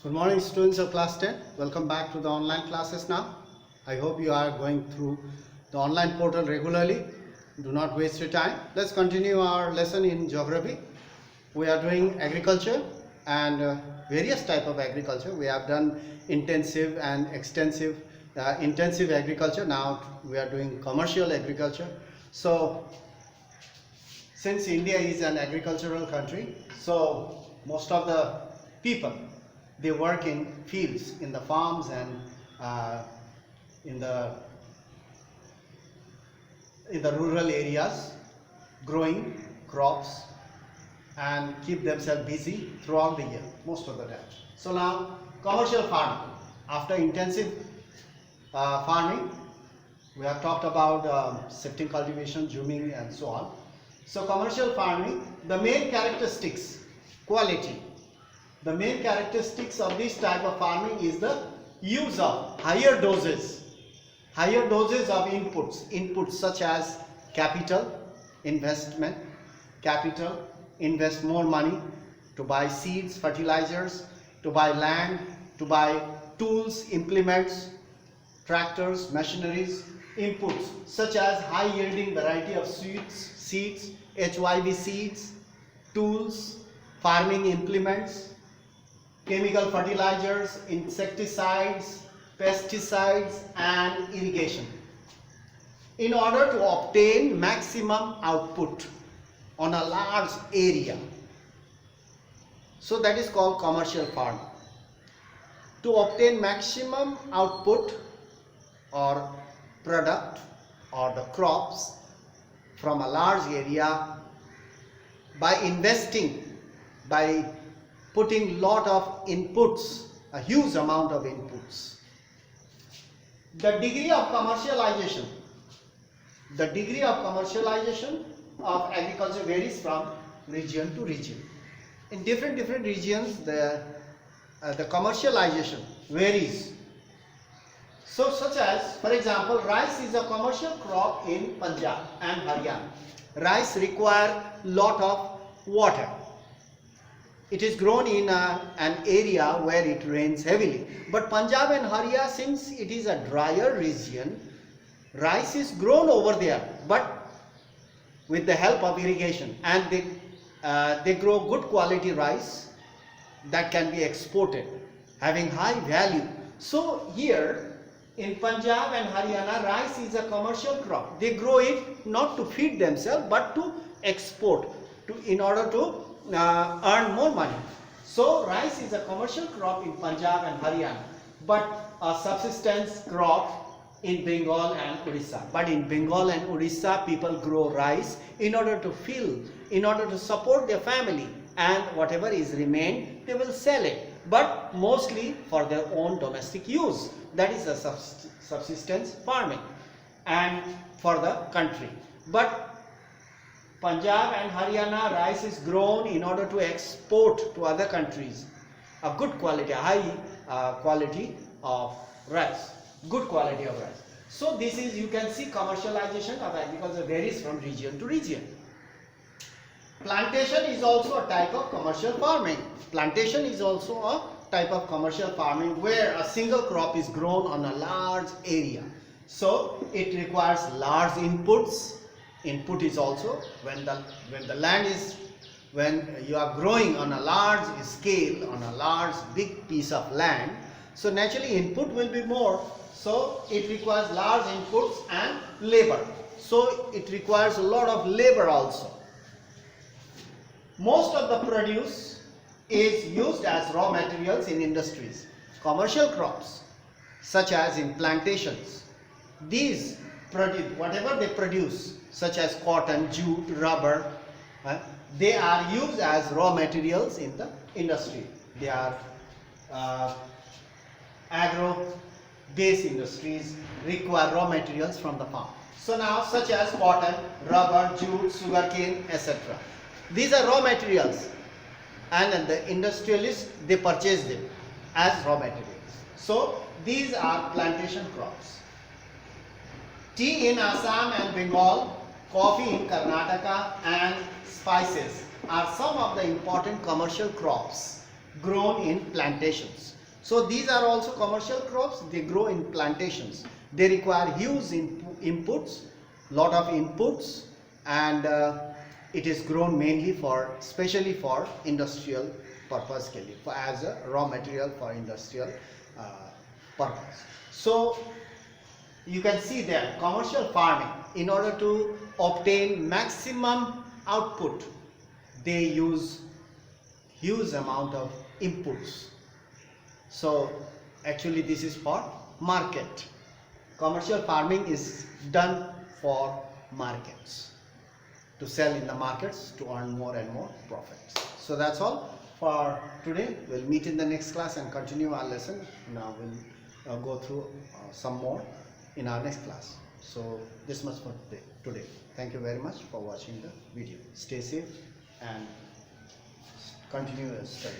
Good morning, students of class 10. Welcome back to the online classes now. I hope you are going through the online portal regularly. Do not waste your time. Let's continue our lesson in geography. We are doing agriculture and various type of agriculture. We have done intensive and extensive intensive agriculture. Now we are doing commercial agriculture. So since India is an agricultural country, so most of the people, they work in fields, in the farms and in the rural areas, growing crops and keep themselves busy throughout the year, most of the time. So now commercial farming. After intensive farming, we have talked about shifting cultivation, zooming and so on. So commercial farming, the main characteristics, quality. The main characteristics of this type of farming is the use of higher doses of inputs such as capital, invest more money to buy seeds, fertilizers, to buy land, to buy tools, implements, tractors, machineries, inputs such as high yielding variety of seeds, HYB seeds, tools, farming implements, chemical fertilizers, insecticides, pesticides and irrigation in order to obtain maximum output on a large area. So that is called commercial farming. To obtain maximum output or product or the crops from a large area by investing, by putting lot of inputs, a huge amount of inputs. The degree of commercialization of agriculture varies from region to region. In different regions, the commercialization varies. So such as, for example, rice is a commercial crop in Punjab and Haryana. Rice requires lot of water. It is grown in an area where it rains heavily. But Punjab and Haryana, since it is a drier region, rice is grown over there, but with the help of irrigation, and they grow good quality rice that can be exported, having high value. So here in Punjab and Haryana, rice is a commercial crop. They grow it not to feed themselves, but to export, in order to earn more money. So rice is a commercial crop in Punjab and Haryana, but a subsistence crop in Bengal and Odisha. But in Bengal and Odisha, people grow rice in order to support their family, and whatever is remained, they will sell it, but mostly for their own domestic use. That is a subsistence farming and for the country. But Punjab and Haryana, rice is grown in order to export to other countries. A good quality, high quality of rice. Good quality of rice. So this is, you can see, commercialization of agriculture varies from region to region. Plantation is also a type of commercial farming. Plantation is also a type of commercial farming where a single crop is grown on a large area. So it requires large inputs. Input is also when you are growing on a large scale, on a large big piece of land, so naturally input will be more, so it requires large inputs and labor, so it requires a lot of labor also. Most of the produce is used as raw materials in industries. Commercial crops such as in plantations, these produce, whatever they produce, such as cotton, jute, rubber, they are used as raw materials in the industry. They are agro-based industries, require raw materials from the farm. So now, such as cotton, rubber, jute, sugarcane, etc. These are raw materials, and the industrialists, they purchase them as raw materials. So these are plantation crops. Tea in Assam and Bengal, coffee in Karnataka and spices are some of the important commercial crops grown in plantations. So these are also commercial crops. They grow in plantations. They require huge inputs, lot of inputs, and it is grown mainly for, especially for industrial purpose के लिए, as a raw material for industrial purpose. So you can see that commercial farming, in order to obtain maximum output, they use huge amount of inputs. So actually this is for market. Commercial farming is done for markets, to sell in the markets, to earn more and more profits. So that's all for today. We'll meet in the next class and continue our lesson. Now we'll go through some more in our next class. So this much for today. Thank you very much for watching the video. Stay safe and continue your study.